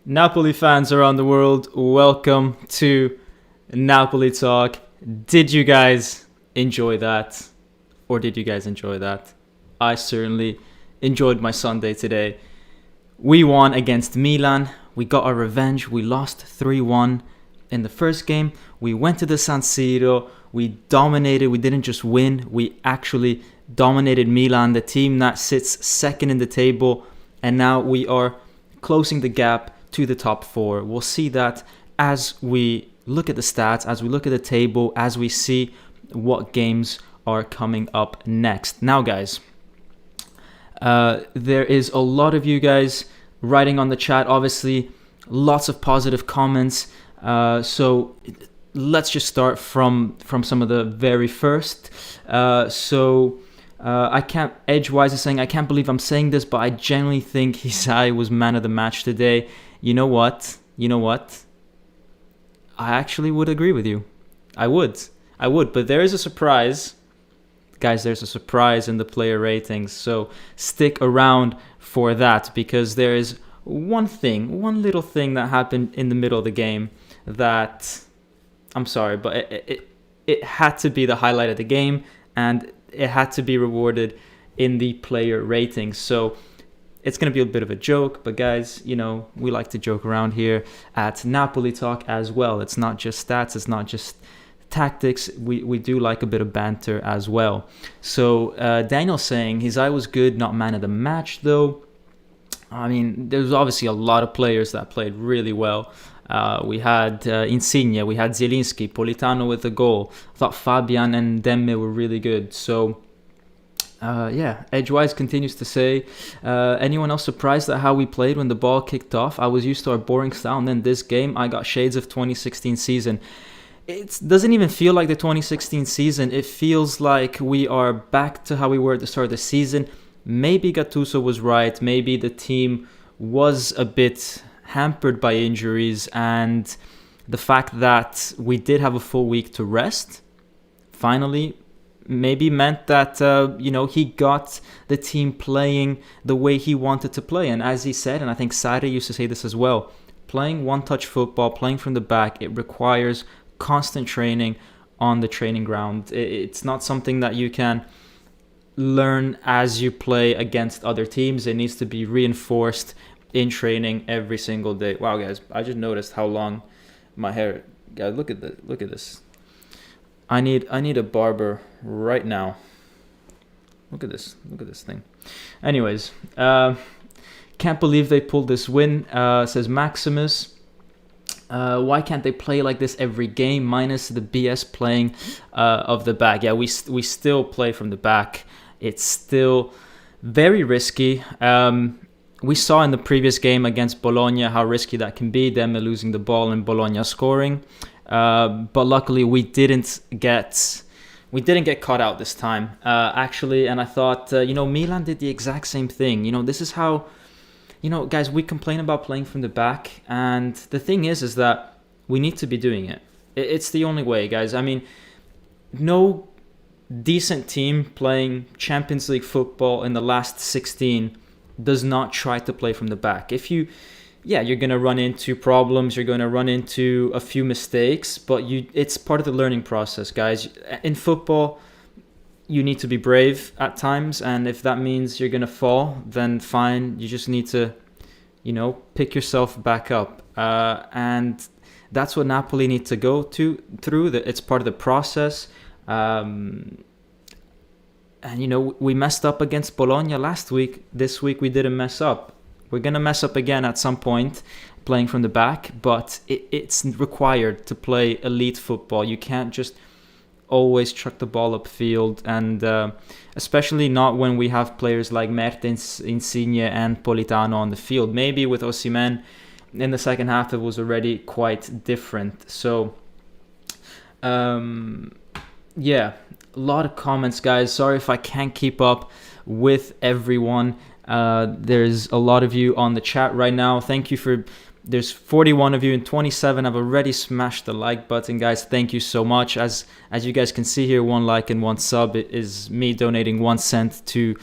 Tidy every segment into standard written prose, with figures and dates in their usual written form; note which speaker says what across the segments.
Speaker 1: Napoli fans around the world, welcome to Napoli Talk. Did you guys enjoy that? Or did you guys enjoy that? I certainly enjoyed my Sunday today. We won against Milan. We got our revenge. We lost 3-1 in the first game. We went to the San Siro. We dominated. We didn't just win. We actually dominated Milan, the team that sits second in the table. And now we are closing the gap to the top four. We'll see that as we look at the stats, as we look at the table, as we see what games are coming up next. Now, guys, there is a lot of you guys writing on the chat. Obviously, lots of positive comments. So let's just start from some of the very first. I can't. Edgewise is saying, I can't believe I'm saying this, but I genuinely think Hisai was man of the match today. You know what? I actually would agree with you. I would. But there is a surprise. Guys, there's a surprise in the player ratings. So stick around for that, because there is one little thing that happened in the middle of the game that, I'm sorry, but it had to be the highlight of the game, and it had to be rewarded in the player ratings. So it's going to be a bit of a joke, but guys, we like to joke around here at Napoli Talk as well. It's not just stats, it's not just tactics. We do like a bit of banter as well. So Daniel's saying his eye was good, not man of the match though. I mean, there's obviously a lot of players that played really well. We had Insigne, we had Zielinski, Politano with the goal. I thought Fabian and Demme were really good. So Edgewise continues to say, anyone else surprised at how we played when the ball kicked off? I was used to our boring style, and then this game I got shades of 2016 season. It doesn't even feel like the 2016 season. It feels like we are back to how we were at the start of the season. Maybe Gattuso was right. Maybe the team was a bit hampered by injuries, and the fact that we did have a full week to rest finally maybe meant that he got the team playing the way he wanted to play. And as he said, and I think Serie used to say this as well, playing one-touch football, playing from the back, it requires constant training on the training ground. It's not something that you can learn as you play against other teams. It needs to be reinforced in training every single day. Wow, guys, I just noticed how long my hair. Guys, look at this. I need a barber right now. Look at this thing. Anyways, can't believe they pulled this win, says Maximus. Why can't they play like this every game, minus the BS playing of the back? Yeah, we still play from the back. It's still very risky. We saw in the previous game against Bologna how risky that can be, them losing the ball and Bologna scoring. But luckily we didn't get caught out this time, actually. And I thought, Milan did the exact same thing. This is how, guys, we complain about playing from the back. And the thing is that we need to be doing it. It's the only way, guys. I mean, no decent team playing Champions League football in the last 16 does not try to play from the back. You're going to run into problems, you're going to run into a few mistakes, but it's part of the learning process, guys. In football, you need to be brave at times, and if that means you're going to fall, then fine. You just need to, pick yourself back up. And that's what Napoli need to go through. It's part of the process. We messed up against Bologna last week. This week we didn't mess up. We're going to mess up again at some point playing from the back, but it's required to play elite football. You can't just always chuck the ball upfield, and especially not when we have players like Mertens, Insigne and Politano on the field. Maybe with Osimhen in the second half it was already quite different. So a lot of comments, guys. Sorry if I can't keep up with everyone. There's a lot of you on the chat right now. Thank you for There's 41 of you and 27 have already smashed the like button, guys. Thank you so much. As you guys can see here, 1 like and 1 sub is me donating 1 cent to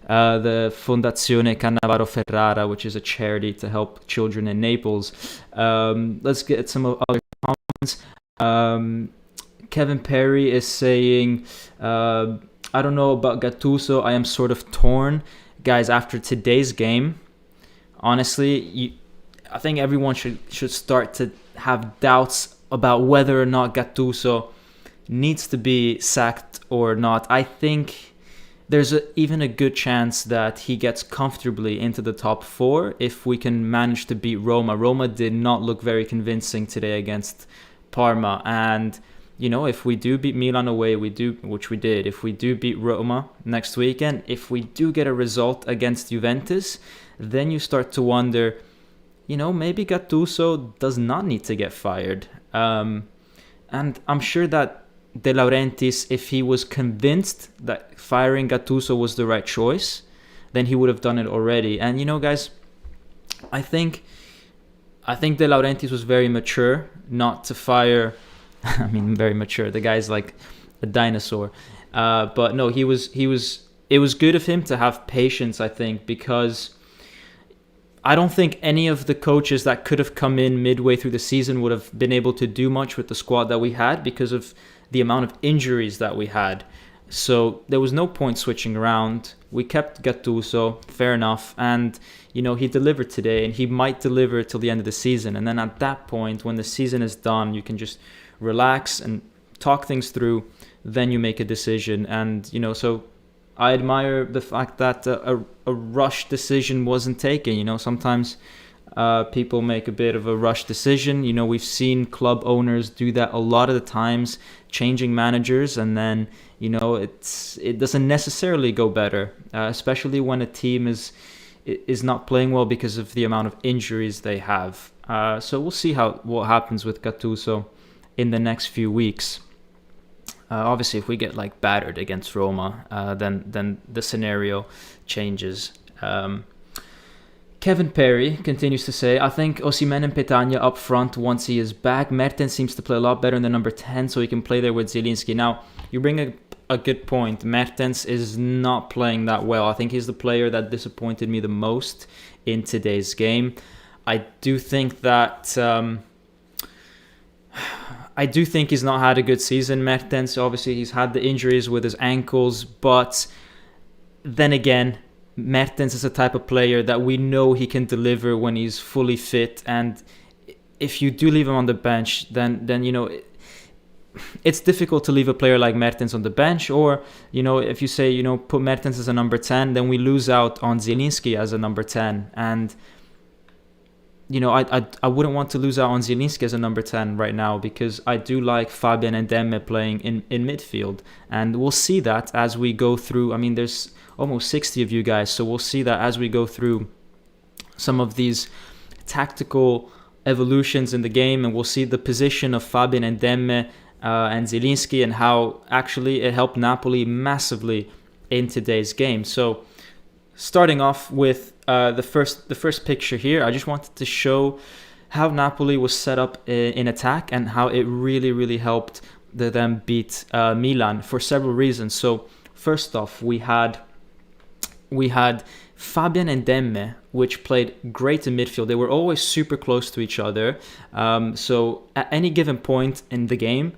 Speaker 1: the Fondazione Cannavaro Ferrara, which is a charity to help children in Naples. Let's get some other comments. Kevin Perry is saying, I don't know about Gattuso. I am sort of torn. Guys, after today's game, honestly, I think everyone should start to have doubts about whether or not Gattuso needs to be sacked or not. I think there's even a good chance that he gets comfortably into the top 4 if we can manage to beat Roma. Roma did not look very convincing today against Parma. And, if we do beat Milan away, which we did. If we do beat Roma next weekend, if we do get a result against Juventus, then you start to wonder, maybe Gattuso does not need to get fired. And I'm sure that De Laurentiis, if he was convinced that firing Gattuso was the right choice, then he would have done it already. And, guys, I think De Laurentiis was very mature not to fire. I mean, very mature. The guy's like a dinosaur. But no, it was good of him to have patience, I think, because I don't think any of the coaches that could have come in midway through the season would have been able to do much with the squad that we had because of the amount of injuries that we had. So there was no point switching around. We kept Gattuso, fair enough. And, he delivered today, and he might deliver till the end of the season. And then at that point, when the season is done, you can just relax and talk things through. Then you make a decision. And, so I admire the fact that a rush decision wasn't taken. Sometimes people make a bit of a rush decision. We've seen club owners do that a lot of the times, changing managers, and then, it doesn't necessarily go better, especially when a team is not playing well because of the amount of injuries they have. So we'll see what happens with Gattuso in the next few weeks. Obviously, if we get battered against Roma, then the scenario changes. Kevin Perry continues to say, I think Osimhen and Petagna up front once he is back. Mertens seems to play a lot better in the number 10, so he can play there with Zielinski. Now, you bring a good point. Mertens is not playing that well. I think he's the player that disappointed me the most in today's game. I do think that... I do think he's not had a good season, Mertens. Obviously, he's had the injuries with his ankles. But then again, Mertens is a type of player that we know he can deliver when he's fully fit. And if you do leave him on the bench, then it's difficult to leave a player like Mertens on the bench. Or, if you say, put Mertens as a number 10, then we lose out on Zielinski as a number 10. And... I wouldn't want to lose out on Zielinski as a number 10 right now because I do like Fabian and Demme playing in midfield. And we'll see that as we go through. I mean, there's almost 60 of you guys, so we'll see that as we go through some of these tactical evolutions in the game, and we'll see the position of Fabian and Demme and Zielinski and how actually it helped Napoli massively in today's game. So starting off with the first picture here, I just wanted to show how Napoli was set up in attack and how it really, really helped them beat Milan for several reasons. So first off, we had Fabian and Demme, which played great in midfield. They were always super close to each other. So at any given point in the game,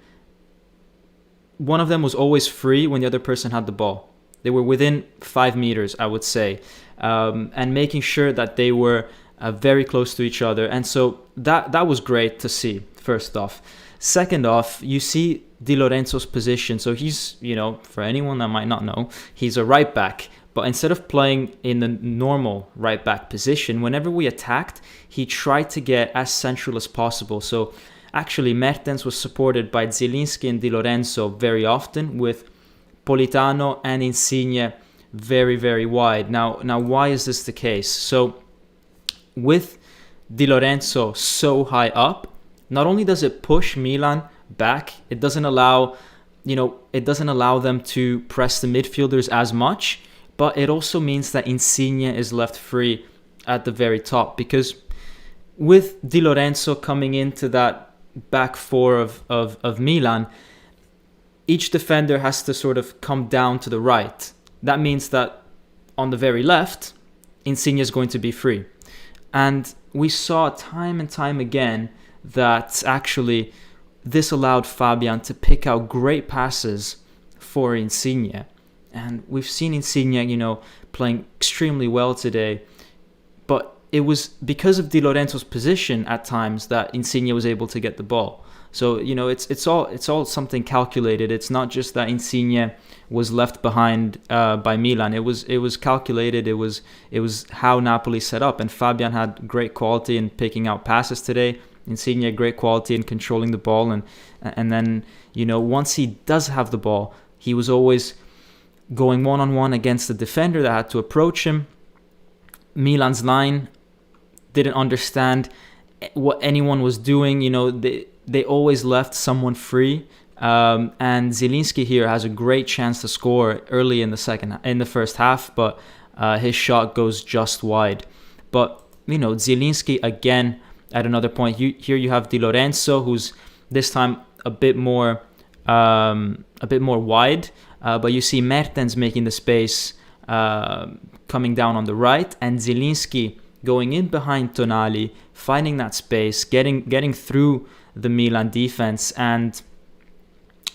Speaker 1: one of them was always free when the other person had the ball. They were within 5 meters, I would say, and making sure that they were very close to each other. And so that was great to see, first off. Second off, you see Di Lorenzo's position. So he's, for anyone that might not know, he's a right back. But instead of playing in the normal right back position, whenever we attacked, he tried to get as central as possible. So actually, Mertens was supported by Zielinski and Di Lorenzo very often, with Politano and Insigne very, very wide. Now, why is this the case? So with Di Lorenzo so high up, not only does it push Milan back, it doesn't allow them to press the midfielders as much, but it also means that Insigne is left free at the very top, because with Di Lorenzo coming into that back four of Milan, each defender has to sort of come down to the right. That means that on the very left, Insigne is going to be free. And we saw time and time again that actually this allowed Fabian to pick out great passes for Insigne. And we've seen Insigne, playing extremely well today. But it was because of Di Lorenzo's position at times that Insigne was able to get the ball. So, it's all something calculated. It's not just that Insigne was left behind by Milan. It was calculated. It was how Napoli set up. And Fabian had great quality in picking out passes today. Insigne great quality in controlling the ball. And then, once he does have the ball, he was always going one-on-one against the defender that had to approach him. Milan's line didn't understand what anyone was doing. They always left someone free. And Zielinski here has a great chance to score early in the first half, but his shot goes just wide. But Zielinski again at another point. Here you have Di Lorenzo, who's this time a bit more wide, but you see Mertens making the space, coming down on the right, and Zielinski going in behind Tonali, finding that space, getting through the Milan defense, and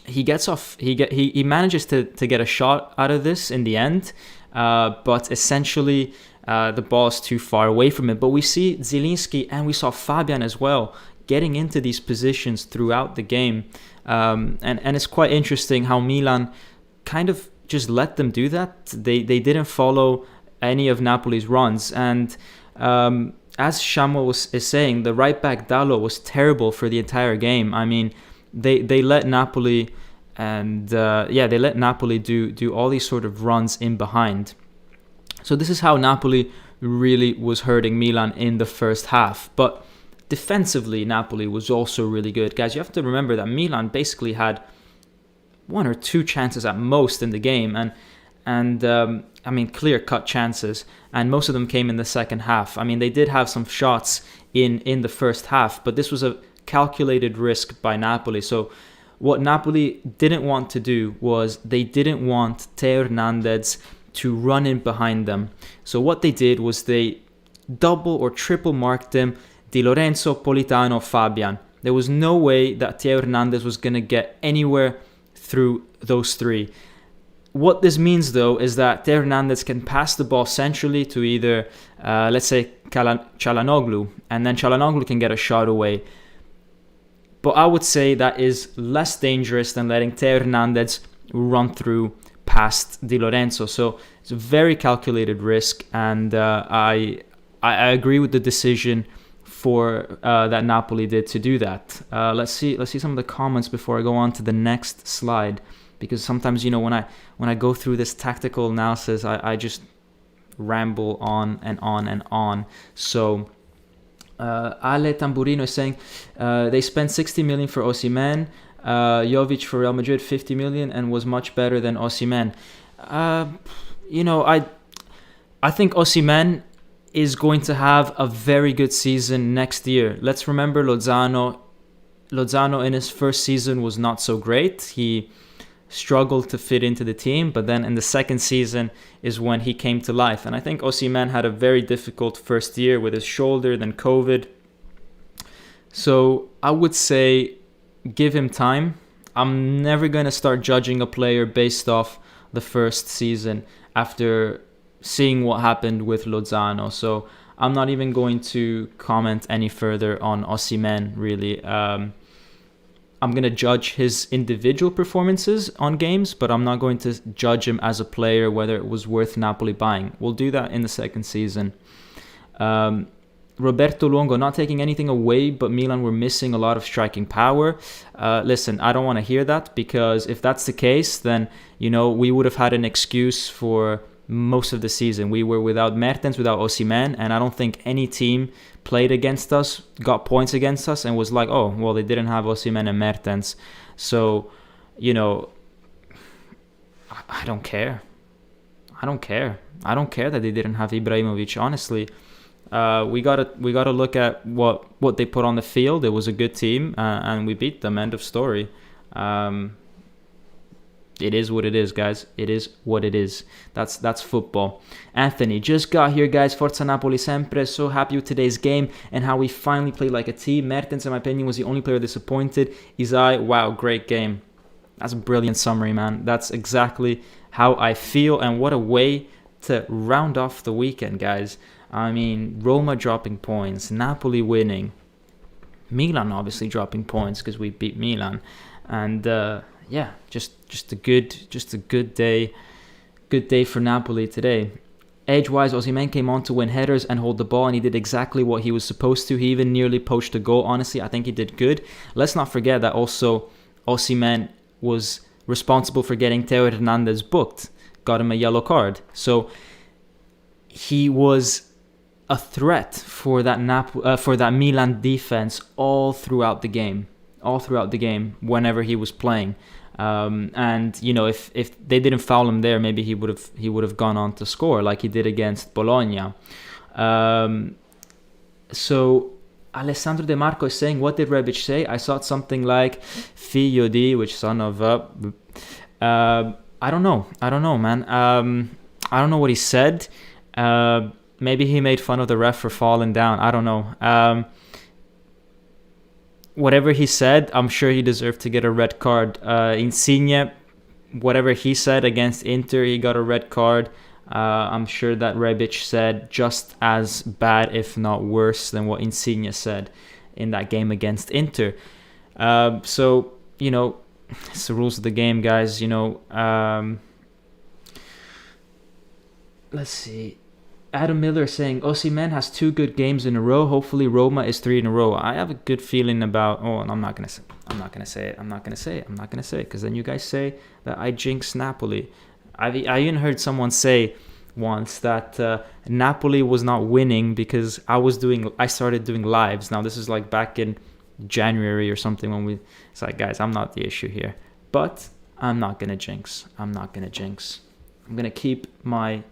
Speaker 1: he gets off. He manages to get a shot out of this in the end, but essentially the ball is too far away from it. But we see Zielinski and we saw Fabian as well getting into these positions throughout the game, and it's quite interesting how Milan kind of just let them do that. They didn't follow any of Napoli's runs, and as Samuel is saying, the right back Dallo was terrible for the entire game. I mean, they let Napoli do all these sort of runs in behind. So this is how Napoli really was hurting Milan in the first half. But defensively, Napoli was also really good. Guys, you have to remember that Milan basically had one or two chances at most in the game, and clear-cut chances, and most of them came in the second half. I mean, they did have some shots in the first half, but this was a calculated risk by Napoli. So what Napoli didn't want to do was they didn't want Teo Hernandez to run in behind them. So what they did was they double or triple marked him: Di Lorenzo, Politano, Fabian. There was no way that Teo Hernandez was going to get anywhere through those three. What this means, though, is that Teo Hernandez can pass the ball centrally to either, let's say, Çalhanoğlu, and then Çalhanoğlu can get a shot away. But I would say that is less dangerous than letting Teo Hernandez run through past Di Lorenzo. So it's a very calculated risk, and I agree with the decision for that Napoli did to do that. Let's see some of the comments before I go on to the next slide, because sometimes when I go through this tactical analysis, I just ramble on and on and on. So Ale Tamburino is saying they spent 60 million for Osimhen, Jovic for Real Madrid 50 million, and was much better than Osimhen. I think Osimhen is going to have a very good season next year. Let's remember Lozano in his first season was not so great. He struggled to fit into the team, but then in the second season is when he came to life. And I think Osimhen had a very difficult first year with his shoulder, then COVID. So I would say give him time. I'm never going to start judging a player based off the first season after seeing what happened with Lozano. So I'm not even going to comment any further on Osimhen, really. I'm going to judge his individual performances on games, but I'm not going to judge him as a player, whether it was worth Napoli buying. We'll do that in the second season. Roberto Luongo, not taking anything away, but Milan were missing a lot of striking power. Listen, I don't want to hear that, because if that's the case, then, we would have had an excuse for most of the season. We were without Mertens, without Osimhen, and I don't think any team played against us, got points against us, and was like, oh, well, they didn't have Osimhen and Mertens. So, I don't care. I don't care that they didn't have Ibrahimovic, honestly. We gotta look at what they put on the field. It was a good team, and we beat them. End of story. It is what it is, guys. It is what it is. That's football. Anthony just got here, guys. Forza Napoli sempre. So happy with today's game and how we finally played like a team. Mertens, in my opinion, was the only player disappointed. Isai, wow, great game. That's a brilliant summary, man. That's exactly how I feel, and what a way to round off the weekend, guys. I mean, Roma dropping points, Napoli winning, Milan obviously dropping points because we beat Milan, and yeah, just a good day for Napoli today. Edgewise, Osimhen came on to win headers and hold the ball, and he did exactly what he was supposed to. He even nearly poached a goal. Honestly, I think he did good. Let's not forget that also Osimhen was responsible for getting Theo Hernandez booked, got him a yellow card. So he was a threat for that Milan defense all throughout the game, whenever he was playing. And you know, if they didn't foul him there, maybe he would have gone on to score like he did against Bologna. So Alessandro De Marco is saying, what did Rebic say? I saw something like figlio di, which son of a. I don't know, man. I don't know what he said. Maybe he made fun of the ref for falling down. I don't know. Whatever he said, I'm sure he deserved to get a red card. Insigne, whatever he said against Inter, he got a red card. I'm sure that Rebic said just as bad, if not worse, than what Insigne said in that game against Inter. So, you know, it's the rules of the game, guys. You know, let's see. Adam Miller saying, Osimhen has 2 good games in a row. Hopefully Roma is 3 in a row. I have a good feeling about... Oh, and I'm not going to say it. Because then you guys say that I jinx Napoli. I even heard someone say once that Napoli was not winning because I started doing lives. Now, this is like back in January or something when it's like, guys, I'm not the issue here. But I'm not going to jinx. I'm going to keep my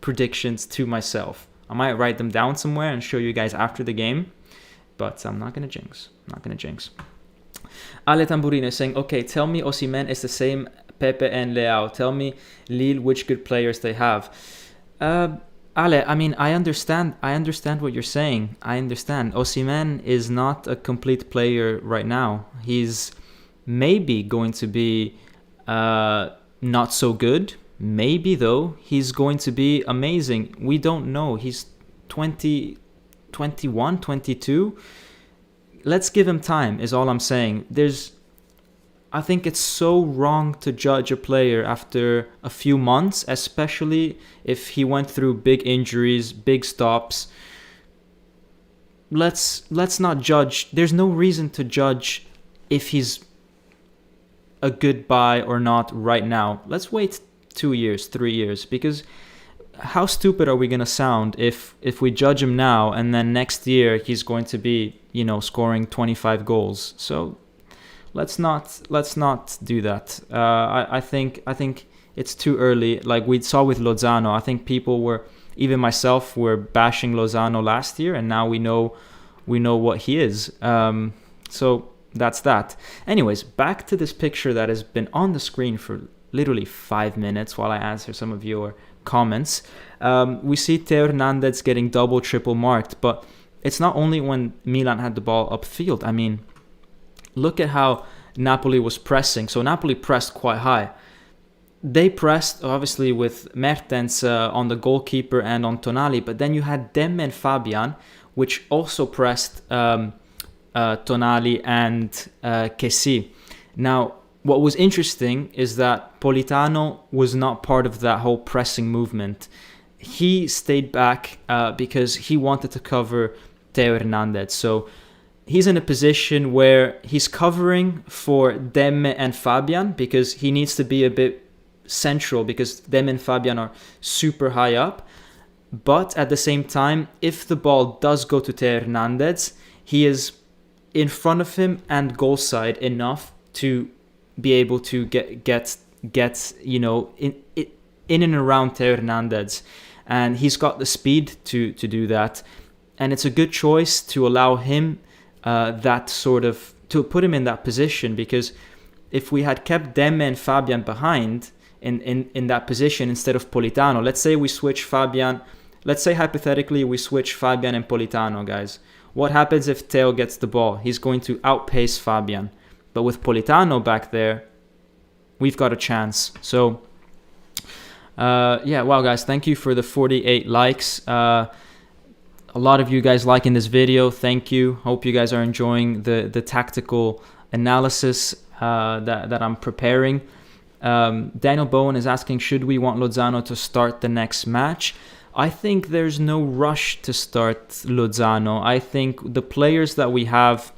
Speaker 1: predictions to myself. I might write them down somewhere and show you guys after the game, but I'm not going to jinx. Ale Tamburino is saying, okay, tell me Osimhen is the same Pepe and Leao. Tell me Lille which good players they have. Ale, I mean, I understand what you're saying. I understand. Osimhen is not a complete player right now. He's maybe going to be not so good. Maybe, though, he's going to be amazing. We don't know. He's 20, 21, 22. Let's give him time, is all I'm saying. I think it's so wrong to judge a player after a few months, especially if he went through big injuries, big stops. Let's not judge. There's no reason to judge if he's a good buy or not right now. Let's wait 2 years, 3 years, because how stupid are we going to sound if we judge him now and then next year he's going to be, you know, scoring 25 goals. So let's not do that. I think it's too early. Like we saw with Lozano, I think even myself were bashing Lozano last year, and now we know what he is. So that's that. Anyways, back to this picture that has been on the screen for literally 5 minutes while I answer some of your comments. We see Theo Hernandez getting double, triple marked, but it's not only when Milan had the ball upfield. I mean, look at how Napoli was pressing. So Napoli pressed quite high. They pressed, obviously, with Mertens on the goalkeeper and on Tonali, but then you had Demme and Fabian, which also pressed Tonali and Kessie. Now, what was interesting is that Politano was not part of that whole pressing movement. He stayed back because he wanted to cover Theo Hernandez. So he's in a position where he's covering for Demme and Fabian because he needs to be a bit central because Demme and Fabian are super high up. But at the same time, if the ball does go to Theo Hernandez, he is in front of him and goal side enough to be able to get you know, in and around Theo Hernandez, and he's got the speed to do that. And it's a good choice to allow him to put him in that position, because if we had kept Demme and Fabian behind in that position instead of Politano, let's say hypothetically we switch Fabian and Politano, guys. What happens if Theo gets the ball? He's going to outpace Fabian. But with Politano back there, we've got a chance. So, wow, guys, thank you for the 48 likes. A lot of you guys liking this video. Thank you. Hope you guys are enjoying the tactical analysis that I'm preparing. Daniel Bowen is asking, should we want Lozano to start the next match? I think there's no rush to start Lozano. I think the players that we have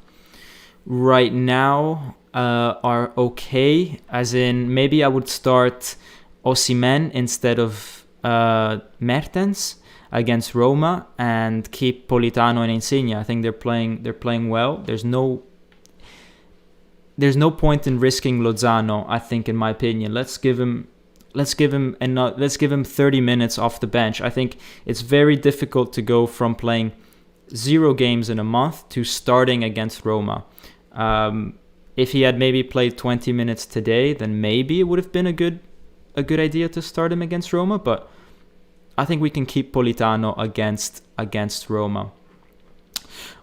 Speaker 1: right now are okay. As in, maybe I would start Osimhen instead of Mertens against Roma, and keep Politano and Insigne. I think they're playing well. There's no point in risking Lozano, I think, in my opinion. Let's give him 30 minutes off the bench. I think it's very difficult to go from playing 0 games in a month to starting against Roma. If he had maybe played 20 minutes today, then maybe it would have been a good idea to start him against Roma, but I think we can keep Politano against Roma.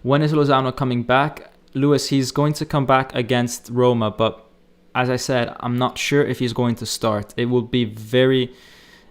Speaker 1: When is Lozano coming back? Lewis, he's going to come back against Roma, but as I said, I'm not sure if he's going to start. It will be very,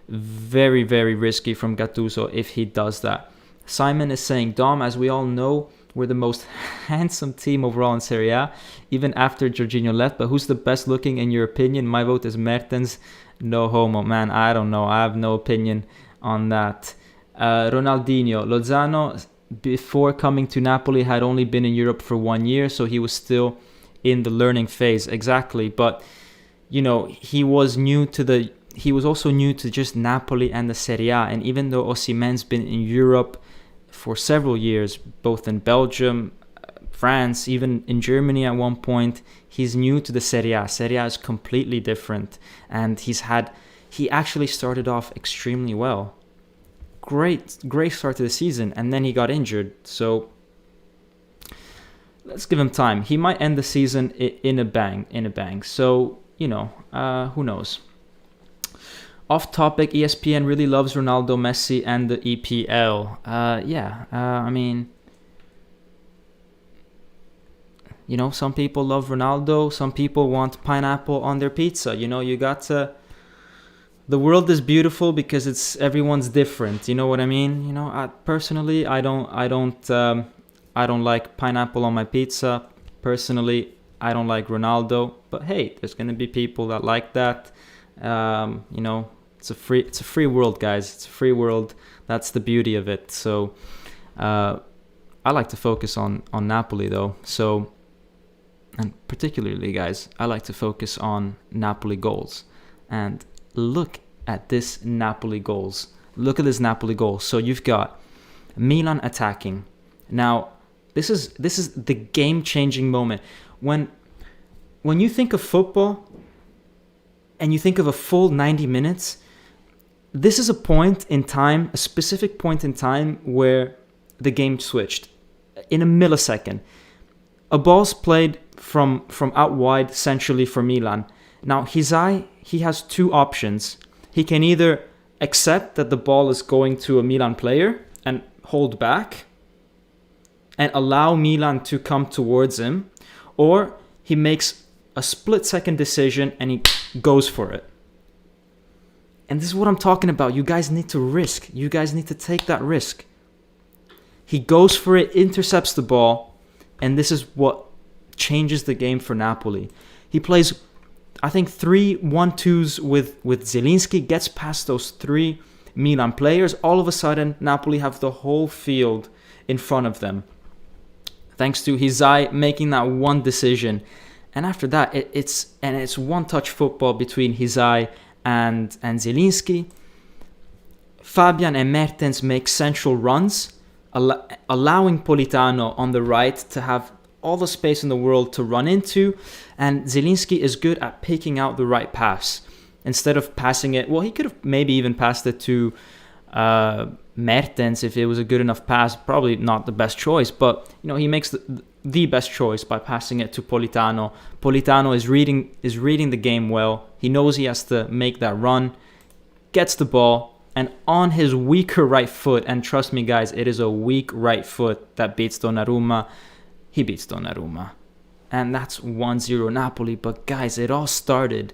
Speaker 1: very, very risky from Gattuso if he does that. Simon is saying, Dom, as we all know, we're the most handsome team overall in Serie A, even after Jorginho left. But who's the best looking in your opinion? My vote is Mertens. No homo, man. I don't know. I have no opinion on that. Ronaldinho. Lozano, before coming to Napoli, had only been in Europe for 1 year, so he was still in the learning phase. Exactly. But, he was also new to just Napoli and the Serie A. And even though Osimhen's been in Europe for several years, both in Belgium, France, even in Germany at one point, he's new to the Serie A. Serie A is completely different. And he actually started off extremely well. Great start to the season, and then he got injured. So let's give him time. He might end the season in a bang. So, who knows? Off topic, ESPN really loves Ronaldo, Messi, and the EPL. I mean, some people love Ronaldo. Some people want pineapple on their pizza. You got to... The world is beautiful because everyone's different. You know what I mean? Personally, I don't like pineapple on my pizza. Personally, I don't like Ronaldo. But hey, there's gonna be people that like that. It's a free world, guys. It's a free world. That's the beauty of it. So, I like to focus on Napoli though. So, and particularly, guys, I like to focus on Napoli goals. And look at this Napoli goals. Look at this Napoli goal. So you've got Milan attacking. Now, this is the game-changing moment. When you think of football and you think of a full 90 minutes, this is a point in time, a specific point in time where the game switched in a millisecond. A ball's played from out wide centrally for Milan. Now, he has 2 options. He can either accept that the ball is going to a Milan player and hold back and allow Milan to come towards him, or he makes a split-second decision and he goes for it. And this is what I'm talking about. You guys need to risk. You guys need to take that risk. He goes for it, intercepts the ball, and this is what changes the game for Napoli. He plays, I think, 3 1-2s with Zielinski, gets past those 3 Milan players. All of a sudden, Napoli have the whole field in front of them, thanks to Hizai making that one decision. And after that, it's one-touch football between Hizai and Zielinski. Fabian and Mertens make central runs, allowing Politano on the right to have all the space in the world to run into, and Zielinski is good at picking out the right pass. Instead of passing it, well, he could have maybe even passed it to Mertens, if it was a good enough pass, probably not the best choice, but he makes the best choice by passing it to Politano. Politano is reading the game well. He knows he has to make that run, gets the ball, and on his weaker right foot, and trust me guys, it is a weak right foot that beats Donnarumma. He beats Donnarumma. And that's 1-0 Napoli. But guys, it all started.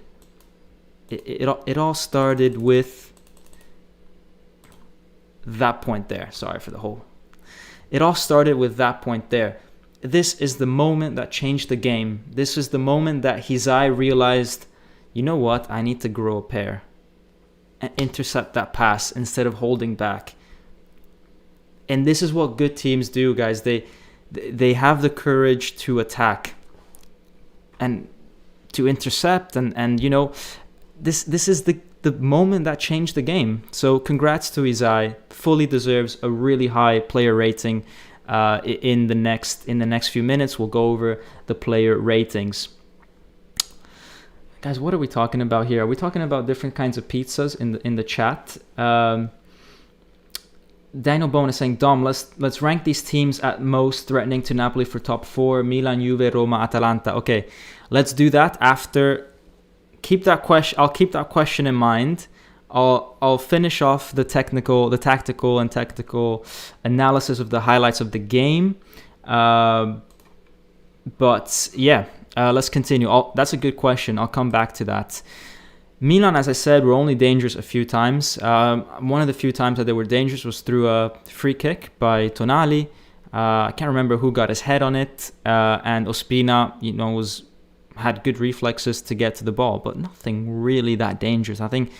Speaker 1: It all started with that point there. Sorry for the whole. It all started with that point there. This is the moment that changed the game. This is the moment that his eye realized, you know what? I need to grow a pair and intercept that pass instead of holding back. And this is what good teams do, guys. They have the courage to attack and to intercept, and this is the moment that changed the game. So congrats to Isai. Fully deserves a really high player rating. In the next few minutes, we'll go over the player ratings. Guys, what are we talking about here? Are we talking about different kinds of pizzas in the chat? Daniel Bone is saying, Dom, let's rank these teams at most threatening to Napoli for top 4. Milan, Juve, Roma, Atalanta. Okay, let's do that after. I'll keep that question in mind. I'll finish off the tactical analysis of the highlights of the game. But yeah, let's continue. That's a good question. I'll come back to that. Milan, as I said, were only dangerous a few times. One of the few times that they were dangerous was through a free kick by Tonali. I can't remember who got his head on it. And Ospina, had good reflexes to get to the ball, but nothing really that dangerous. I think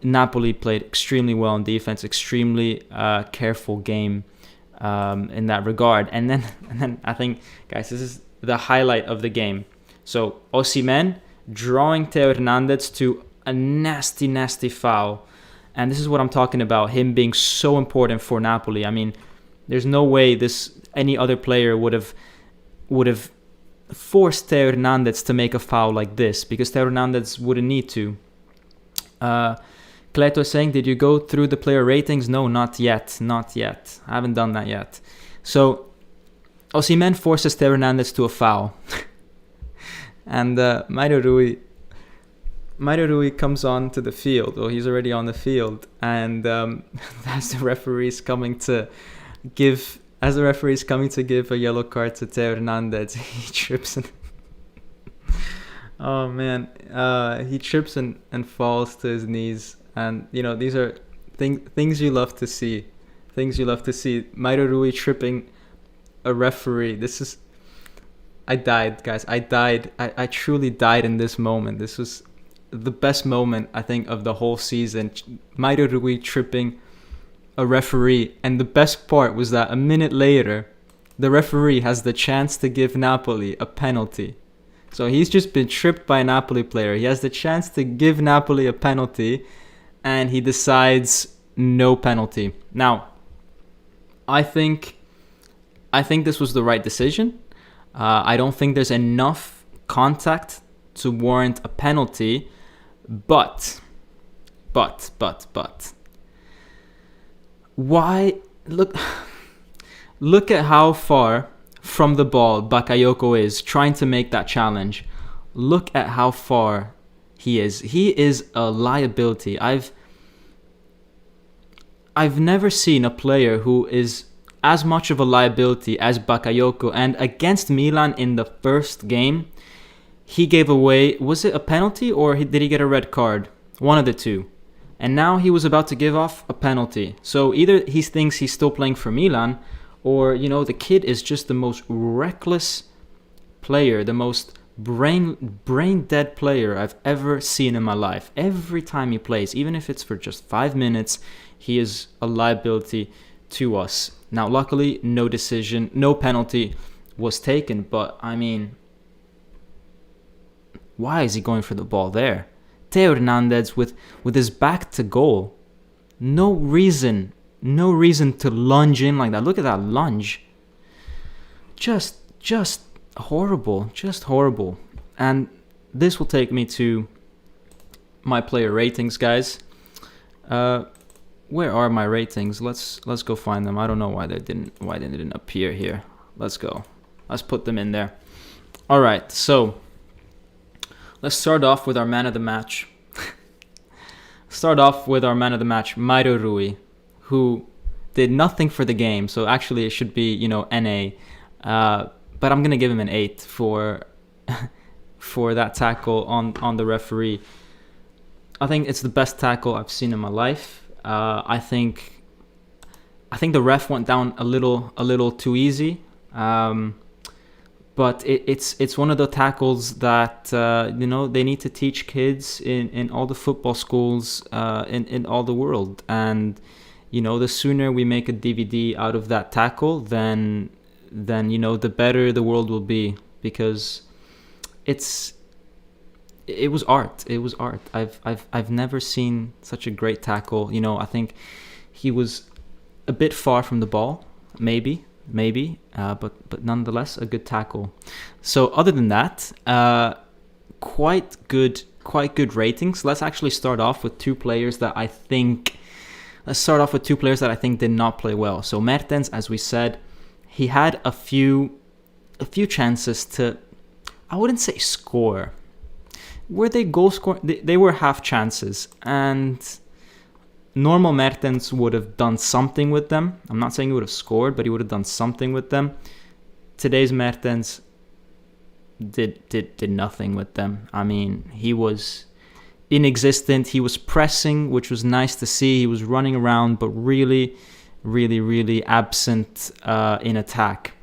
Speaker 1: Napoli played extremely well in defense, extremely careful game in that regard. And then I think, guys, this is the highlight of the game. So Osimhen drawing Theo Hernandez to a nasty foul. And this is what I'm talking about, him being so important for Napoli. I mean, there's no way any other player would have forced Theo Hernandez to make a foul like this, because Theo Hernandez wouldn't need to. Cleto is saying, did you go through the player ratings? No, not yet. I haven't done that yet. So Osimhen forces Theo Hernandez to a foul. And Mario Rui comes on to the field. Well, he's already on the field. And as the referee's coming to give a yellow card to Theo Hernandez, he trips and oh man, he trips and falls to his knees. And these are things you love to see. Mario Rui tripping a referee. I died, guys. I truly died in this moment. This was the best moment, I think, of the whole season. Mario Rui tripping a referee. And the best part was that a minute later, the referee has the chance to give Napoli a penalty. So he's just been tripped by a Napoli player. He has the chance to give Napoli a penalty, and he decides no penalty. Now, I think this was the right decision. I don't think there's enough contact to warrant a penalty, but why? Look at how far from the ball Bakayoko is trying to make that challenge. Look at how far he is. He is a liability. I've never seen a player who is as much of a liability as Bakayoko. And against Milan in the first game, he gave away, was it a penalty or did he get a red card? One of the two. And now he was about to give off a penalty. So either he thinks he's still playing for Milan, or, the kid is just the most reckless player, the most brain dead player I've ever seen in my life. Every time he plays, even if it's for just 5 minutes, he is a liability to us. Now, luckily, no penalty was taken, but I mean, why is he going for the ball there? Theo Hernandez with his back to goal. No reason to lunge in like that. Look at that lunge. Just horrible. And this will take me to my player ratings, guys. where are my ratings? Let's go find them. I don't know why they didn't appear here. Let's go. Let's put them in there. All right, so let's start off with our man of the match. Mario Rui, who did nothing for the game. So actually, it should be NA. But I'm gonna give him an 8 for that tackle on the referee. I think it's the best tackle I've seen in my life. I think the ref went down a little too easy. But it's one of the tackles that they need to teach kids in all the football schools in all the world. And the sooner we make a DVD out of that tackle, then the better the world will be, because it was art. I've never seen such a great tackle. I think he was a bit far from the ball, maybe, but nonetheless a good tackle. So other than that, quite good ratings. Let's actually start off with two players that I think did not play well. So Mertens, as we said, he had a few chances to, I wouldn't say score. Were they goal score? They were half chances, and normal Mertens would have done something with them. I'm not saying he would have scored, but he would have done something with them. Today's Mertens did nothing with them. I mean, he was inexistent. He was pressing, which was nice to see. He was running around, but really, really, really absent in attack.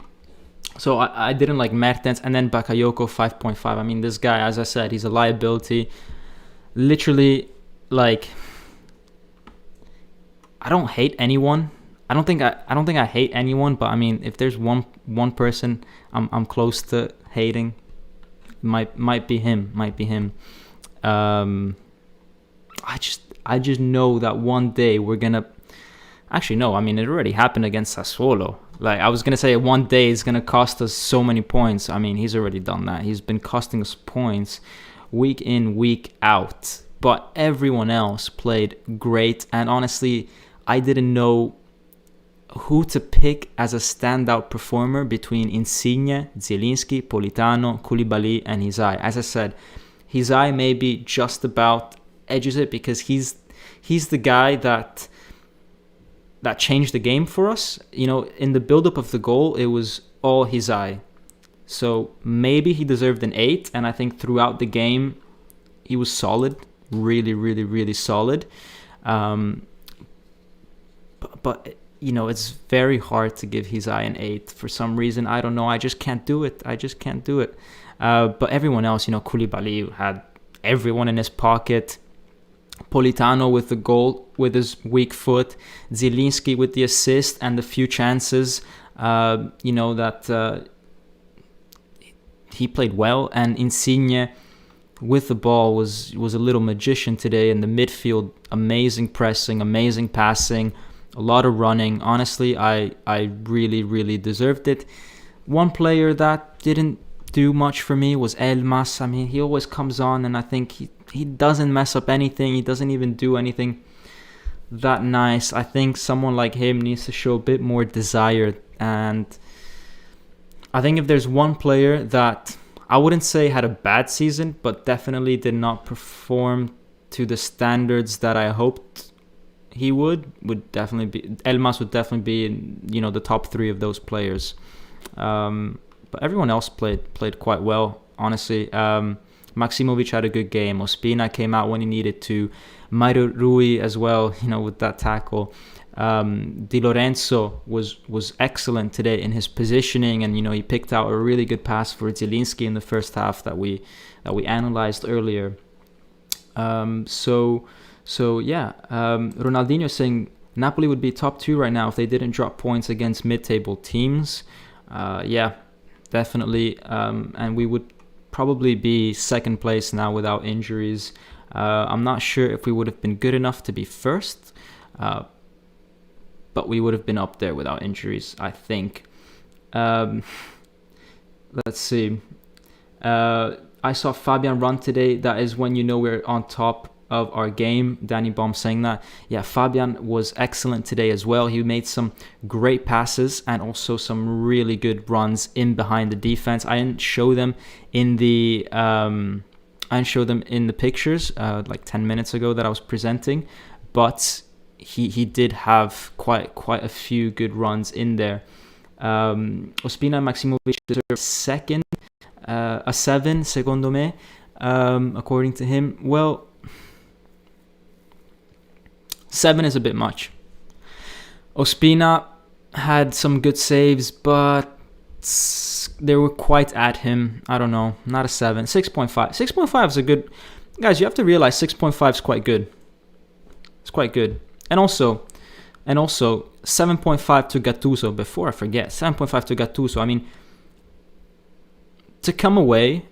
Speaker 1: So I didn't like Mertens. And then Bakayoko, 5.5. I mean, this guy, as I said, he's a liability. Literally, like, I don't hate anyone. I don't think I hate anyone, but I mean, if there's one person I'm close to hating, might be him. I just know that one day we're gonna. Actually, no. I mean, it already happened against Sassuolo. Like, I was gonna say, one day it's gonna cost us so many points. I mean, he's already done that. He's been costing us points week in, week out. But everyone else played great, and honestly, I didn't know who to pick as a standout performer between Insigne, Zielinski, Politano, Koulibaly, and Hysaj. As I said, Hysaj maybe just about edges it, because he's the guy that changed the game for us. In the build-up of the goal, it was all Hysaj. So maybe he deserved an 8, and I think throughout the game, he was solid. Really, really, really solid. But it's very hard to give Hysaj an 8 for some reason. I don't know. I just can't do it. But everyone else, Koulibaly had everyone in his pocket. Politano with the goal with his weak foot. Zielinski with the assist and the few chances. That he played well. And Insigne with the ball was a little magician today in the midfield. Amazing pressing, amazing passing. A lot of running. Honestly, I really, really deserved it. One player that didn't do much for me was Elmas. I mean, he always comes on, and I think he doesn't mess up anything. He doesn't even do anything that nice. I think someone like him needs to show a bit more desire. And I think if there's one player that I wouldn't say had a bad season, but definitely did not perform to the standards that I hoped he would definitely be Elmas. Would definitely be in the top 3 of those players. But everyone else played quite well, honestly. Maximovic had a good game. Ospina came out when he needed to. Mario Rui as well, with that tackle. Di Lorenzo was excellent today in his positioning, and he picked out a really good pass for Zielinski in the first half that we analyzed earlier. Ronaldinho saying Napoli would be top 2 right now if they didn't drop points against mid-table teams. Definitely. And we would probably be second place now without injuries. I'm not sure if we would have been good enough to be first, but we would have been up there without injuries, I think. Let's see. I saw Fabian run today. That is when we're on top. of our game. Danny Baum saying that. Yeah, Fabian was excellent today as well. He made some great passes and also some really good runs in behind the defense. I didn't show them in the pictures like 10 minutes ago that I was presenting, but he did have quite a few good runs in there. Ospina and Maximovic deserve second, a 7 secondo me, according to him. Well, 7 is a bit much. Ospina had some good saves, but they were quite at him. I don't know, not a 7. 6.5. 6.5 is a good... Guys, you have to realize 6.5 is quite good. It's quite good. And also 7.5 to Gattuso, before I forget. 7.5 to Gattuso. I mean, to come away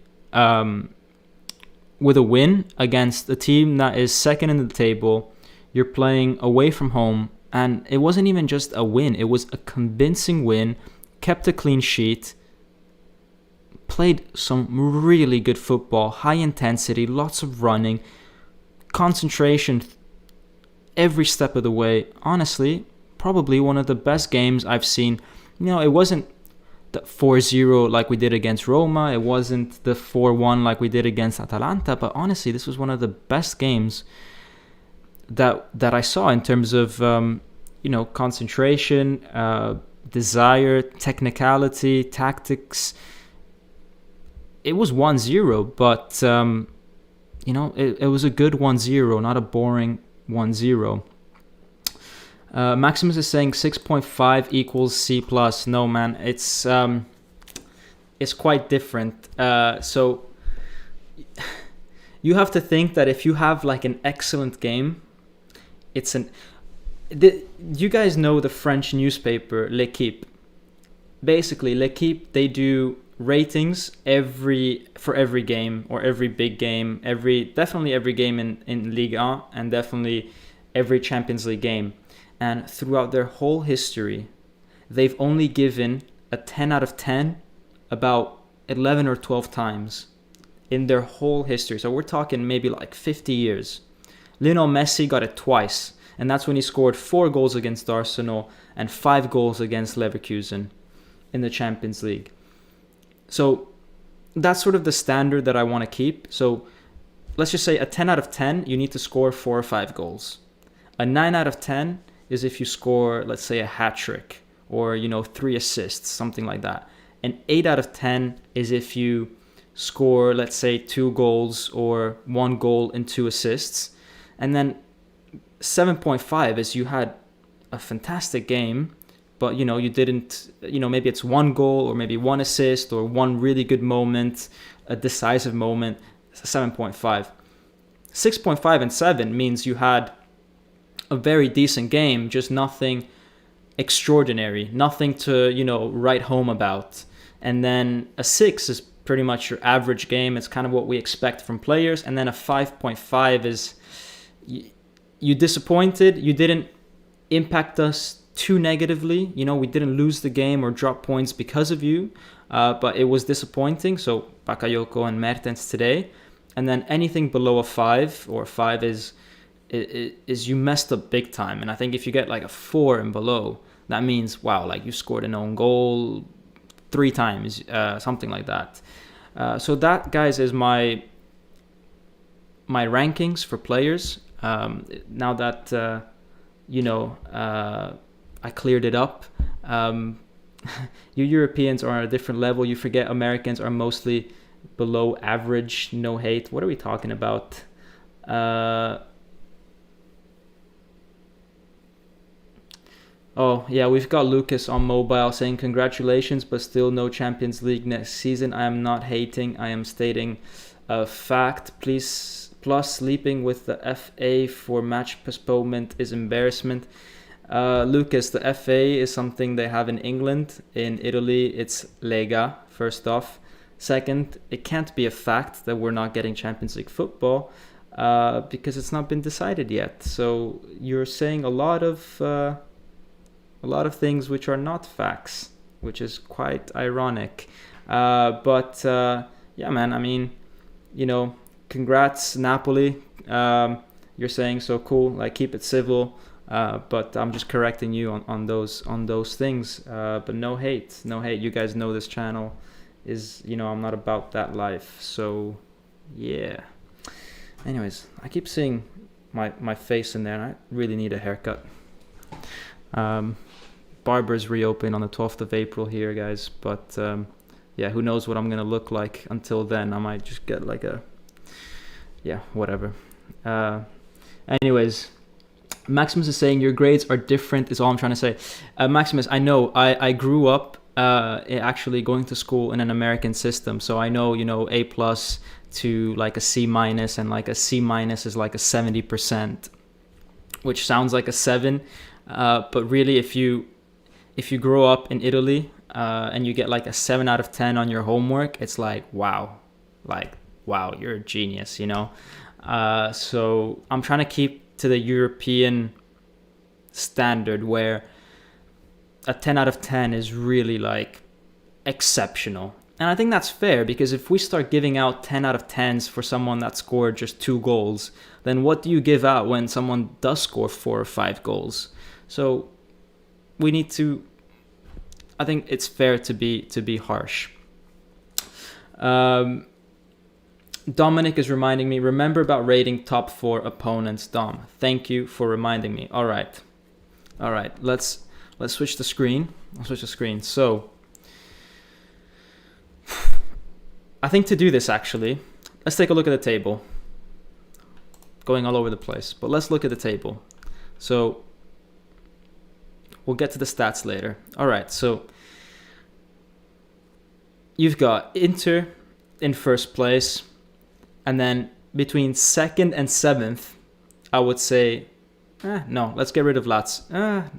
Speaker 1: with a win against a team that is second in the table, you're playing away from home, and it wasn't even just a win. It was a convincing win, kept a clean sheet, played some really good football, high intensity, lots of running, concentration every step of the way. Honestly, probably one of the best games I've seen. You know, it wasn't the 4-0 like we did against Roma. It wasn't the 4-1 like we did against Atalanta. But honestly, this was one of the best games that I saw in terms of, concentration, desire, technicality, tactics. It was 1-0, but, it was a good 1-0, not a boring 1-0. Maximus is saying 6.5 equals C+. No, man, it's quite different. So you have to think that if you have like an excellent game, you guys know the French newspaper L'Équipe. Basically, L'Équipe, they do ratings for every game, or every big game, definitely every game in Ligue 1, and definitely every Champions League game. And throughout their whole history, they've only given a 10 out of 10 about 11 or 12 times in their whole history. So we're talking maybe like 50 years. Lionel Messi got it twice, and that's when he scored 4 goals against Arsenal and 5 goals against Leverkusen in the Champions League. So that's sort of the standard that I want to keep. So let's just say a 10 out of 10, you need to score 4 or 5 goals. A 9 out of 10 is if you score, let's say, a hat trick, or 3 assists, something like that. An 8 out of 10 is if you score, let's say, 2 goals or 1 goal and 2 assists. And then 7.5 is you had a fantastic game, but you didn't, maybe it's 1 goal or maybe 1 assist or 1 really good moment, a decisive moment. 7.5. 6.5 and 7 means you had a very decent game, just nothing extraordinary, nothing to write home about. And then a 6 is pretty much your average game. It's kind of what we expect from players. And then a 5.5 is you disappointed. You didn't impact us too negatively. We didn't lose the game or drop points because of you, but it was disappointing. So Bakayoko and Mertens today. And then anything below a 5 or 5 is you messed up big time. And I think if you get like a 4 and below, that means, wow, like you scored an own goal 3 times, something like that. So that, guys, is my rankings for players. Now that, I cleared it up. You Europeans are on a different level. You forget Americans are mostly below average. No hate. What are we talking about? Oh, yeah, we've got Lucas on mobile saying congratulations, but still no Champions League next season. I am not hating. I am stating a fact. Please, plus sleeping with the FA for match postponement is embarrassment. Lucas, the FA is something they have in England. In Italy, it's Lega, first off. Second, it can't be a fact that we're not getting Champions League football because it's not been decided yet. So you're saying a lot of things which are not facts, which is quite ironic. But yeah, man, I mean, congrats, Napoli. You're saying so cool. Like, keep it civil. But I'm just correcting you on those things. But no hate, no hate. You guys know this channel is, I'm not about that life. So yeah. Anyways, I keep seeing my face in there, and I really need a haircut. Barbers reopen on the 12th of April here, guys. But yeah, who knows what I'm gonna look like until then. I might just get like whatever. Anyways, Maximus is saying your grades are different is all I'm trying to say. Maximus, I know I grew up actually going to school in an American system, so I know A+ to like a C-, and like a C- is like a 70%, which sounds like a 7, but really if you grow up in Italy and you get like a 7 out of 10 on your homework, it's like wow, you're a genius, so I'm trying to keep to the European standard where a 10 out of 10 is really like exceptional. And I think that's fair, because if we start giving out 10 out of 10s for someone that scored just 2 goals, then what do you give out when someone does score 4 or 5 goals? So we need to, I think it's fair to be harsh. Dominic is reminding me, remember about rating top 4 opponents, Dom. Thank you for reminding me. All right, let's switch the screen. I'll switch the screen. So I think to do this, actually, let's take a look at the table. Going all over the place, but let's look at the table. So we'll get to the stats later. All right, so you've got Inter in first place, and then between 2nd and 7th, I would say, no, let's get rid of Lazio.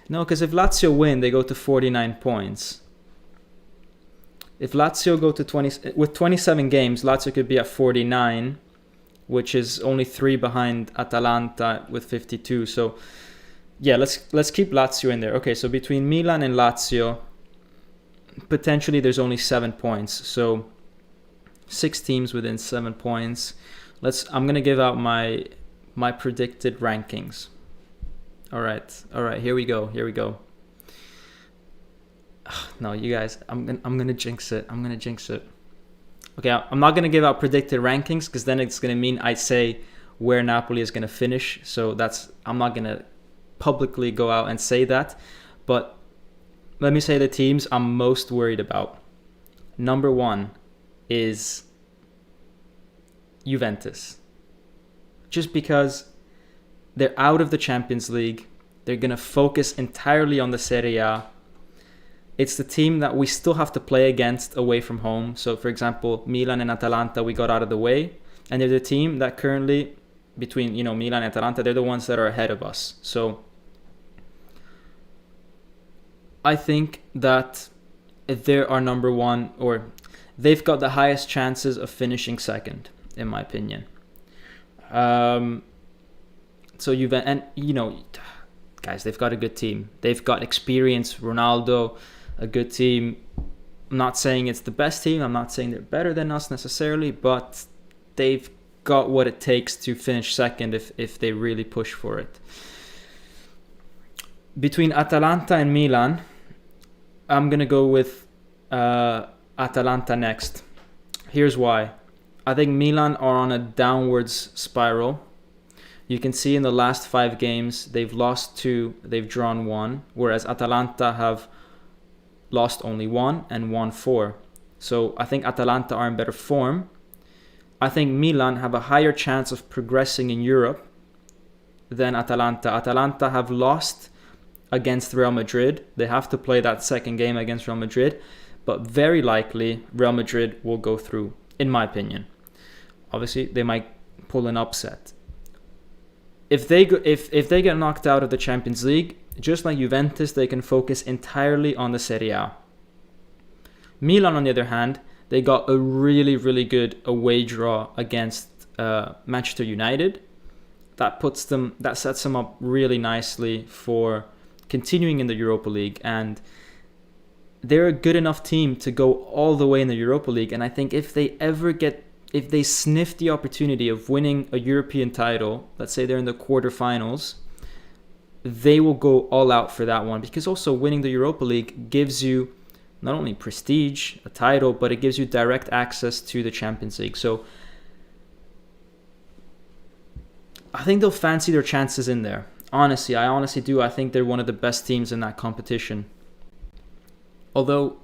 Speaker 1: No, because if Lazio win, they go to 49 points. If Lazio go to 20, with 27 games, Lazio could be at 49, which is only 3 behind Atalanta with 52. So yeah, let's keep Lazio in there. Okay, so between Milan and Lazio, potentially there's only 7 points. So 6 teams within 7 points. I'm gonna give out my predicted rankings. All right, here we go. No, you guys, I'm gonna jinx it. Okay, I'm not gonna give out predicted rankings, because then it's gonna mean I say where Napoli is gonna finish. So I'm not gonna publicly go out and say that. But let me say the teams I'm most worried about. Number 1 is Juventus, just because they're out of the Champions League. They're gonna focus entirely on the Serie A. It's the team that we still have to play against away from home. So, for example, Milan and Atalanta, we got out of the way. And they're the team that currently, between Milan and Atalanta, they're the ones that are ahead of us. So, I think that if they're our number 1, or they've got the highest chances of finishing 2nd, in my opinion. So, Juventus, and, guys, they've got a good team. They've got experience, Ronaldo, a good team. I'm not saying it's the best team. I'm not saying they're better than us necessarily, but they've got what it takes to finish 2nd if they really push for it. Between Atalanta and Milan, I'm going to go with Atalanta next. Here's why. I think Milan are on a downwards spiral. You can see in the last 5 games, they've lost 2, they've drawn 1, whereas Atalanta have lost only 1 and won 4. So I think Atalanta are in better form. I think Milan have a higher chance of progressing in Europe than Atalanta. Atalanta have lost against Real Madrid. They have to play that second game against Real Madrid, but very likely Real Madrid will go through, in my opinion. Obviously, they might pull an upset. If they get knocked out of the Champions League, just like Juventus, they can focus entirely on the Serie A. Milan, on the other hand, they got a really, really good away draw against Manchester United. That sets them up really nicely for continuing in the Europa League, and they're a good enough team to go all the way in the Europa League. And I think if they ever get if they sniff the opportunity of winning a European title, let's say they're in the quarterfinals, they will go all out for that one, because also winning the Europa League gives you not only prestige, a title, but it gives you direct access to the Champions League. So I think they'll fancy their chances in there. Honestly, I honestly do. I think they're one of the best teams in that competition. Although,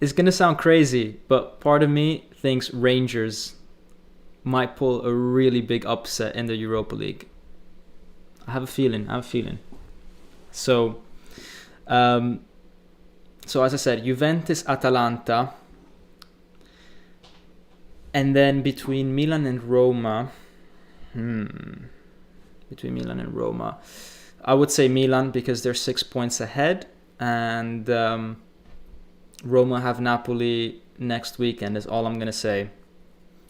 Speaker 1: it's going to sound crazy, but part of me thinks Rangers might pull a really big upset in the Europa League. I have a feeling. So, as I said, Juventus, Atalanta, and then between Milan and Roma, I would say Milan, because they're 6 points ahead, and Roma have Napoli next weekend is all I'm going to say.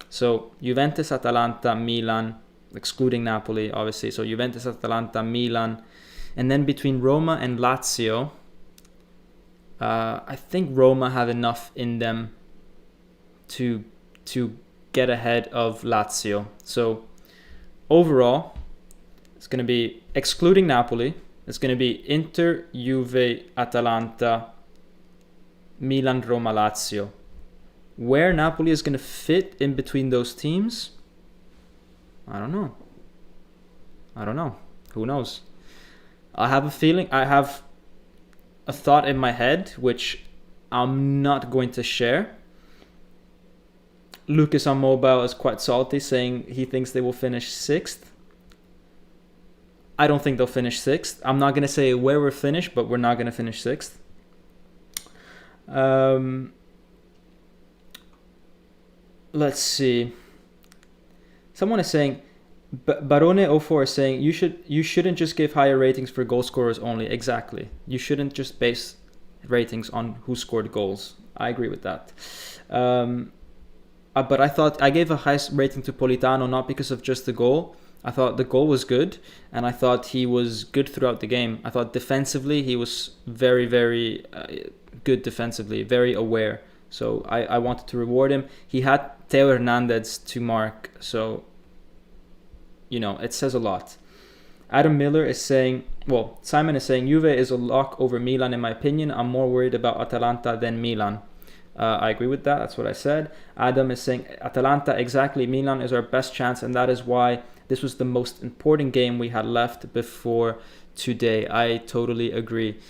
Speaker 1: So Juventus, Atalanta, Milan, excluding Napoli, obviously. So Juventus, Atalanta, Milan. And then between Roma and Lazio, I think Roma have enough in them to get ahead of Lazio. So overall, it's going to be, excluding Napoli, it's going to be Inter, Juve, Atalanta, Milan, Roma, Lazio. Where Napoli is going to fit in between those teams, I don't know. Who knows? I have a feeling, I have a thought in my head, which I'm not going to share. Lucas on mobile is quite salty, saying he thinks they will finish 6th. I don't think they'll finish 6th. I'm not going to say where we're finished, but we're not going to finish 6th. Let's see. Someone is saying, Barone04 is saying, you shouldn't just give higher ratings for goal scorers only. Exactly. You shouldn't just base ratings on who scored goals. I agree with that. But I thought I gave a high rating to Politano, not because of just the goal. I thought the goal was good, and I thought he was good throughout the game. I thought defensively he was very, very good defensively, very aware. So I wanted to reward him. He had Theo Hernandez to mark, so, it says a lot. Adam Miller is saying, Simon is saying, Juve is a lock over Milan in my opinion. I'm more worried about Atalanta than Milan. I agree with that. That's what I said. Adam is saying, Atalanta, exactly. Milan is our best chance, and that is why this was the most important game we had left before today. I totally agree.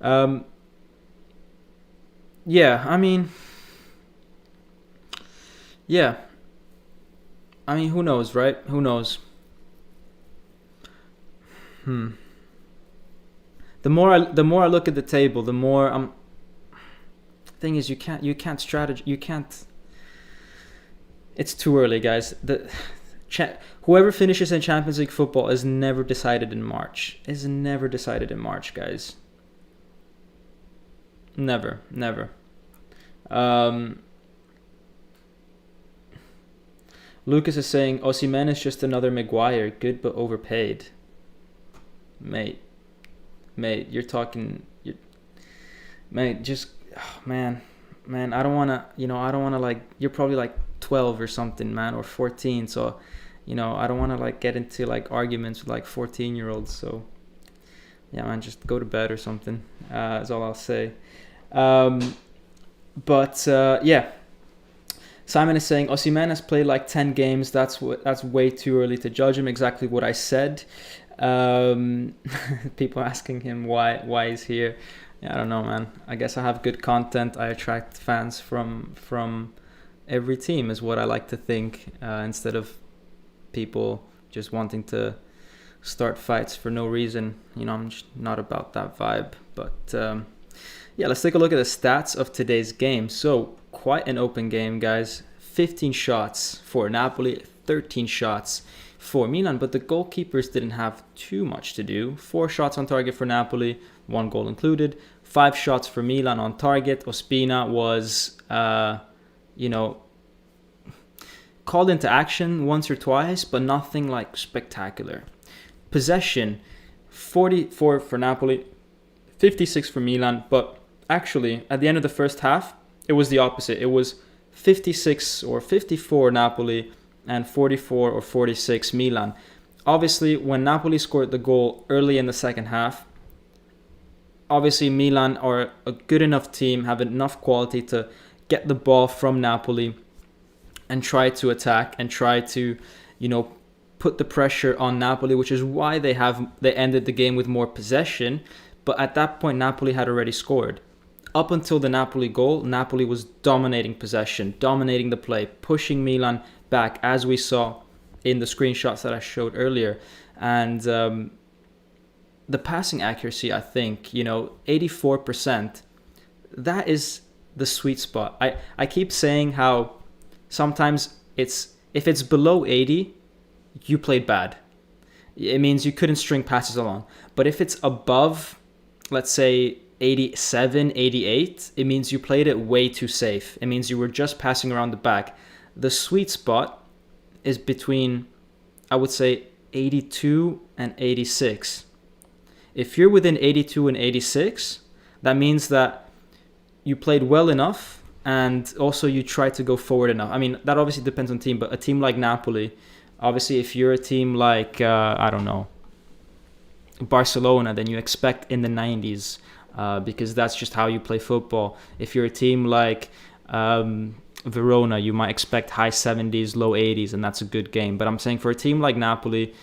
Speaker 1: Who knows, right? Who knows? The more I look at the table, the more thing is, you can't strategize. You can't. It's too early, guys. Whoever finishes in Champions League football is never decided in March. Guys. Never. Lucas is saying Osimhen is just another Maguire, good but overpaid. Mate, you're talking. Man, I don't wanna, you're probably like 12 or something, man, or 14. So, I don't wanna get into arguments with 14-year-olds. So, yeah, man, just go to bed or something. Is all I'll say. Simon is saying Osimhen has played 10 games. That's way too early to judge him. Exactly what I said. People asking him why he's here. Yeah, I don't know, man. I guess I have good content. I attract fans from every team, is what I like to think, instead of people just wanting to start fights for no reason. I'm just not about that vibe. But let's take a look at the stats of today's game. So, quite an open game, guys. 15 shots for Napoli, 13 shots for Milan, but the goalkeepers didn't have too much to do. 4 shots on target for Napoli, 1 goal included. 5 shots for Milan on target. Ospina was, called into action once or twice, but nothing spectacular. Possession, 44 for Napoli, 56 for Milan, but actually, at the end of the first half, it was the opposite. It was 56 or 54 Napoli and 44 or 46 Milan. Obviously, when Napoli scored the goal early in the second half, obviously Milan are a good enough team, have enough quality to get the ball from Napoli and try to attack and try to, put the pressure on Napoli, which is why they ended the game with more possession. But at that point, Napoli had already scored. Up until the Napoli goal, Napoli was dominating possession, dominating the play, pushing Milan back, as we saw in the screenshots that I showed earlier. And the passing accuracy, I think, 84%, that is the sweet spot. I keep saying how sometimes if it's below 80, you played bad. It means you couldn't string passes along. But if it's above, let's say, 87, 88, it means you played it way too safe. It means you were just passing around the back. The sweet spot is between, I would say, 82 and 86. If you're within 82 and 86, that means that you played well enough and also you tried to go forward enough. I mean, that obviously depends on team, but a team like Napoli, obviously if you're a team like, I don't know, Barcelona, then you expect in the 90s because that's just how you play football. If you're a team like Verona, you might expect high 70s, low 80s, and that's a good game. But I'm saying for a team like Napoli,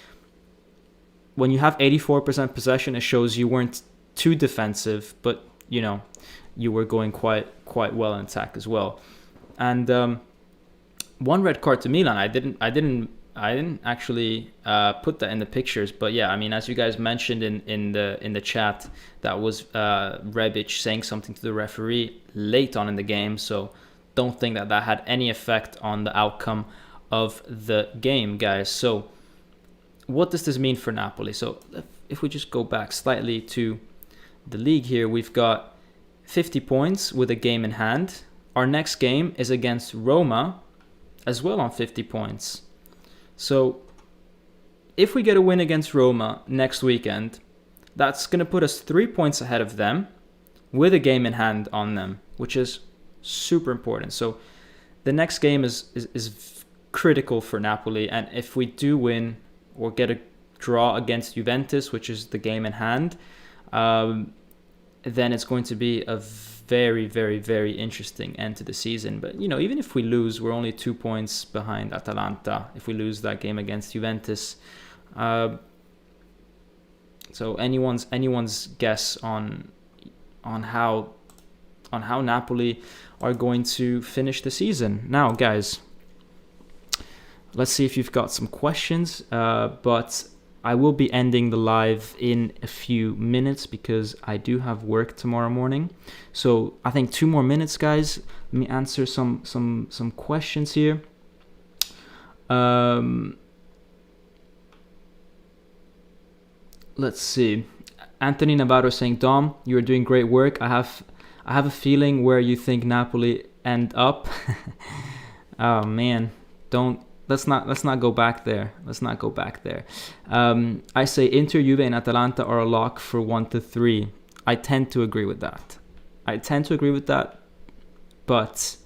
Speaker 1: when you have 84% possession, it shows you weren't too defensive, but you were going quite well in attack as well. And one red card to Milan. I didn't actually put that in the pictures, but yeah, I mean, as you guys mentioned in the chat, that was Rebic saying something to the referee late on in the game. So don't think that had any effect on the outcome of the game, guys. So what does this mean for Napoli? So if we just go back slightly to the league here, we've got 50 points with a game in hand. Our next game is against Roma, as well on 50 points. So if we get a win against Roma next weekend, that's going to put us 3 points ahead of them with a game in hand on them, which is super important. So the next game is critical for Napoli. And if we do win or get a draw against Juventus, which is the game in hand, then it's going to be a very, very, very interesting end to the season. But, even if we lose, we're only 2 points behind Atalanta if we lose that game against Juventus. So anyone's guess on how Napoli are going to finish the season. Now, guys, let's see if you've got some questions, but I will be ending the live in a few minutes because I do have work tomorrow morning. So I think 2 more minutes, guys. Let me answer some questions here. Let's see. Anthony Navarro saying, Dom, you're doing great work. I have a feeling where you think Napoli end up. Oh man, Let's not go back there. I say Inter, Juve, and Atalanta are a lock for 1 to 3. I tend to agree with that. But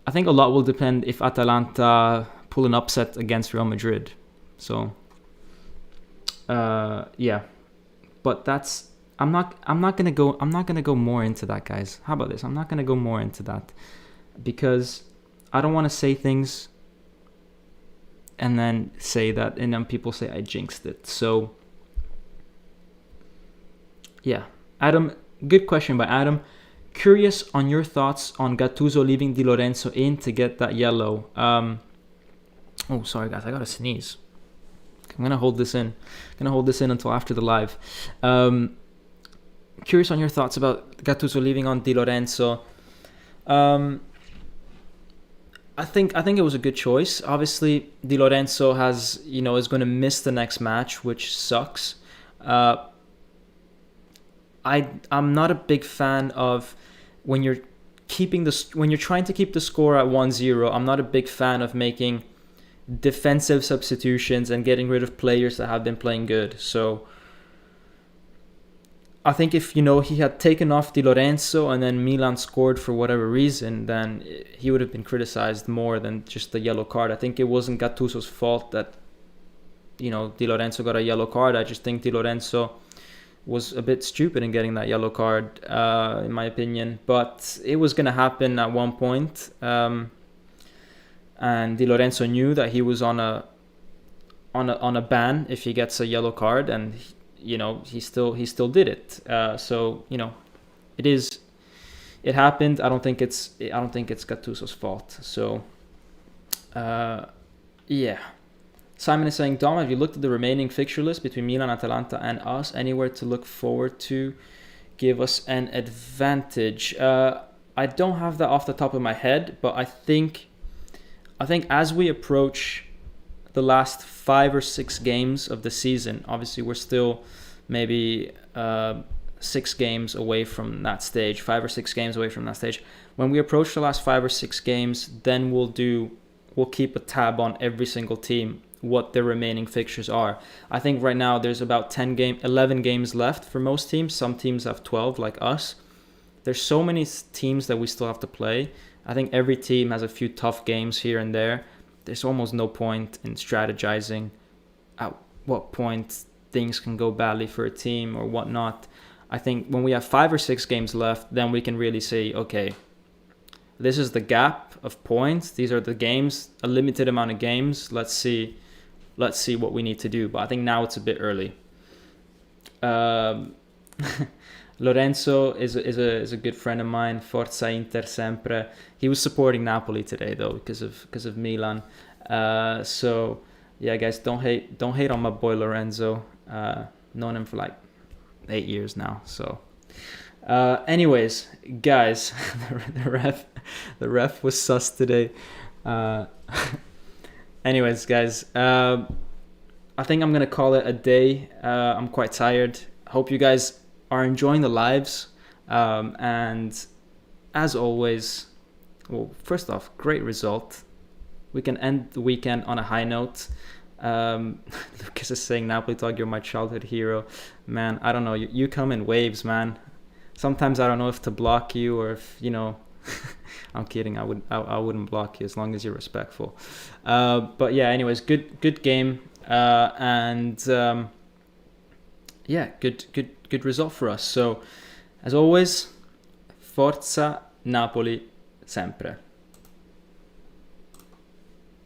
Speaker 1: I think a lot will depend if Atalanta pull an upset against Real Madrid. So, yeah. But that's I'm not gonna go more into that, guys. How about this? I'm not gonna go more into that because I don't want to say things and then say that, and then people say I jinxed it. So, yeah. Adam, good question by Adam. Curious on your thoughts on Gattuso leaving Di Lorenzo in to get that yellow. Oh, sorry, guys. I got to sneeze. I'm going to hold this in. Until after the live. Curious on your thoughts about Gattuso leaving on Di Lorenzo. I think it was a good choice. Obviously, Di Lorenzo is going to miss the next match, which sucks. I'm not a big fan of when you're trying to keep the score at 1-0. I'm not a big fan of making defensive substitutions and getting rid of players that have been playing good. So I think if he had taken off Di Lorenzo and then Milan scored for whatever reason, then he would have been criticized more than just the yellow card. I think it wasn't Gattuso's fault that Di Lorenzo got a yellow card. I just think Di Lorenzo was a bit stupid in getting that yellow card, in my opinion. But it was going to happen at one point, and Di Lorenzo knew that he was on a ban if he gets a yellow card, and he still did it. So it happened. I don't think it's Gattuso's fault. So yeah. Simon is saying, Dom, have you looked at the remaining fixture list between Milan, Atalanta, and us? Anywhere to look forward to? Give us an advantage. I don't have that off the top of my head, but I think as we approach the last 5 or 6 games of the season, obviously we're still maybe 6 games away from that stage, 5 or 6 games away from that stage. When we approach the last 5 or 6 games, then we'll keep a tab on every single team, what their remaining fixtures are. I think right now there's about 11 games left for most teams. Some teams have 12, like us. There's so many teams that we still have to play. I think every team has a few tough games here and there. There's almost no point in strategizing at what point things can go badly for a team or whatnot. I think when we have 5 or 6 games left, then we can really say, okay, this is the gap of points. These are the games, a limited amount of games. Let's see what we need to do. But I think now it's a bit early. Lorenzo is a good friend of mine. Forza Inter sempre. He was supporting Napoli today though because of Milan. So yeah, guys, don't hate on my boy Lorenzo. Known him for like 8 years now. So anyways, guys, the ref was sus today. Anyways, guys, I think I'm gonna call it a day. I'm quite tired. Hope you guys are enjoying the lives, and as always, well, first off, great result. We can end the weekend on a high note. Lucas is saying, Napoli Dog, you're my childhood hero. Man, I don't know, you come in waves, man. Sometimes I don't know if to block you or if I'm kidding, I wouldn't block you as long as you're respectful. But yeah, anyways, good game, and yeah, good result for us. So as always, Forza Napoli sempre.